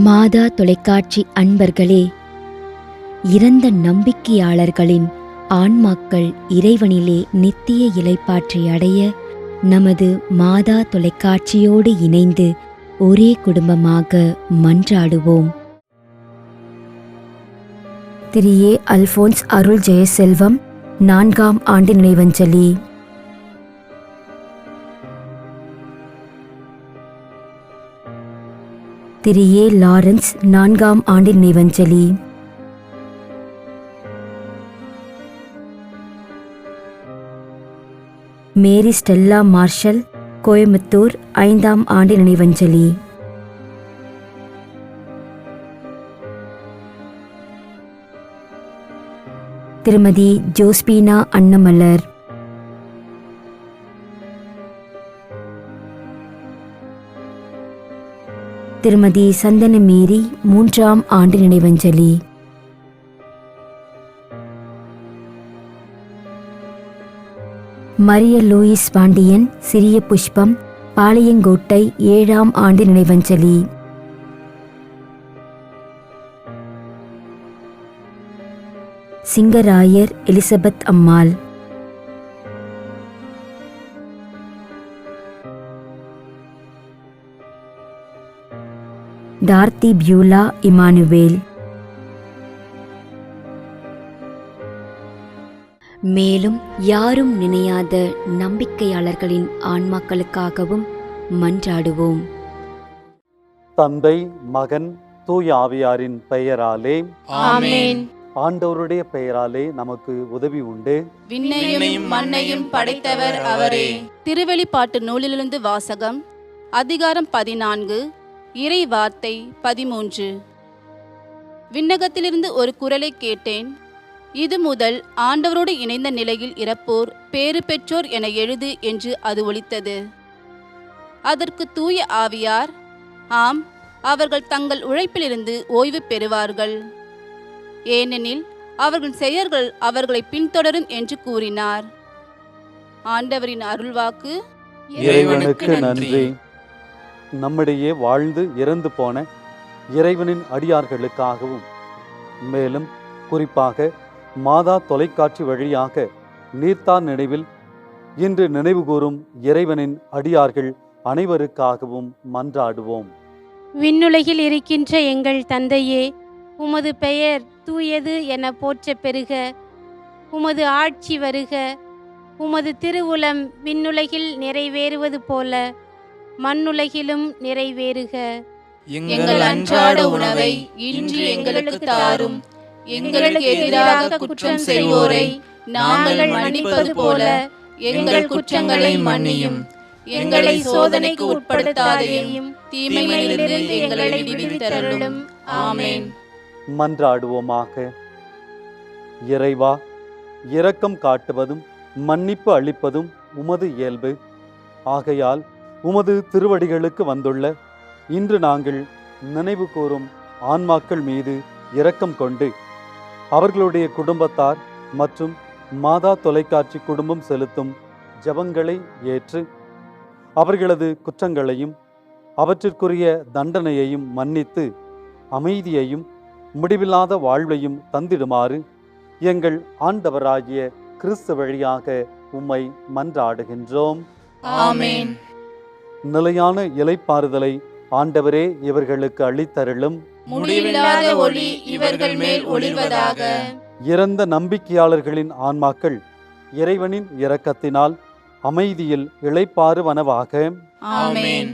மாதா தொலைக்காட்சி அன்பர்களே, இறந்த நம்பிக்கையாளர்களின் ஆன்மாக்கள் இறைவனிலே நித்திய இளைப்பாற்றி அடைய நமது மாதா தொலைக்காட்சியோடு இணைந்து ஒரே குடும்பமாக மன்றாடுவோம். திரு ஏ. அல்போன்ஸ் அருள் ஜெயசெல்வம் 4ஆம் ஆண்டு நினைவஞ்சலி. திரு ஏ. லாரன்ஸ் 4ஆம் ஆண்டு நினைவஞ்சலி. மேரி ஸ்டெல்லா மார்ஷல் கோயம்புத்தூர் 5ஆம் ஆண்டு நினைவஞ்சலி. திருமதி ஜோஸ்பீனா அன்னமலர். திருமதி சந்தன மேரி 3ஆம் ஆண்டு நினைவஞ்சலி. மரிய லூயிஸ் பாண்டியன் சிறிய புஷ்பம் பாளையங்கோட்டை 7ஆம் ஆண்டு நினைவஞ்சலி. சிங்கராயர் எலிசபெத் அம்மாள். டார்த்தி பியூலா இமானுவேல். மேலும் யாரும் நினையாத நம்பிக்கையாளர்களின் ஆன்மாக்களுக்காகவும் மன்றாடுவோம். தந்தை, மகன், தூய ஆவியாரின் பெயராலே ஆமென். ஆண்டவருடைய பெயராலே நமக்கு உதவி உண்டு. விண்ணையும் மண்ணையும் படைத்தவர் அவரே. திருவெளிப்பாட்டு நூலிலிருந்து வாசகம். அதிகாரம் 14, இறை வார்த்தை 13. விண்ணகத்திலிருந்து ஒரு குரலை கேட்டேன். இது முதல் ஆண்டவரோடு இணைந்த நிலையில் இறப்போர் பேறு பெற்றோர் என எழுது என்று அது ஒலித்தது. அதற்கு தூய ஆவியார், ஆம், அவர்கள் தங்கள் உழைப்பிலிருந்து ஓய்வு பெறுவார்கள், ஏனெனில் அவர்கள் செயல்கள் அவர்களை பின்தொடரும் என்று கூறினார். ஆண்டவரின் அருள்வாக்கு. இறைவனுக்கு நன்றி. நம்மிடையே வாழ்ந்து இறந்து போன இறைவனின் அடியார்களுக்காகவும், மேலும் குறிப்பாக மாதா தொலைக்காட்சி வழியாக நீர்த்தார் நினைவில் இன்று நினைவு கூறும் இறைவனின் அடியார்கள் அனைவருக்காகவும் மன்றாடுவோம். விண்ணுலகில் இருக்கின்ற எங்கள் தந்தையே, உமது பெயர் தூயது என போற்ற பெறுக. உமது ஆட்சி வருக. உமது திருவுளம் விண்ணுலகில் நிறைவேறுவது போல மண்ணுலகிலும் நிறைவேறுக. எங்கள் அன்றாட உணவை இன்று எங்களுக்கு தாரும். எங்களுக்கு எதிராக குற்றம் செய்வோரை நாங்கள் மன்னிப்பது போல எங்கள் குற்றங்களை மன்னியும். எங்களை சோதனைக்கு உட்படுத்தாதேயும், தீமையிலிருந்து எங்களை விடுவித்தருளும். ஆமென். மன்றாடுவோமாக. இறைவா, இரக்கம் காட்டுவதும் மன்னிப்பு அளிப்பதும் உமது இயல்பு. ஆகையால் உமது திருவடிகளுக்கு வந்துள்ள இன்று நாங்கள் நினைவு கூறும் ஆன்மாக்கள் மீது இரக்கம் கொண்டு அவர்களுடைய குடும்பத்தார் மற்றும் மாதா தொலைக்காட்சி குடும்பம் செலுத்தும் ஜெபங்களை ஏற்று அவர்களது குற்றங்களையும் அவற்றிற்குரிய தண்டனையையும் மன்னித்து அமைதியையும் முடிவில்லாத வாழ்வையும் தந்திடுமாறு எங்கள் ஆண்டவராகிய கிறிஸ்து வழியாக உம்மை மன்றாடுகின்றோம். ஆமென். நிலையான இளைப்பாறுதலை ஆண்டவரே இவர்களுக்கு அளித்தருளும். முடிவில்லாத ஒளி இவர்கள் மேல் ஒளிர்வதாக. இறந்த நம்பிக்கையாளர்களின் ஆன்மாக்கள் இறைவனின் இரக்கத்தினால் அமைதியில் இளைப்பாறுவனவாக. ஆமென்.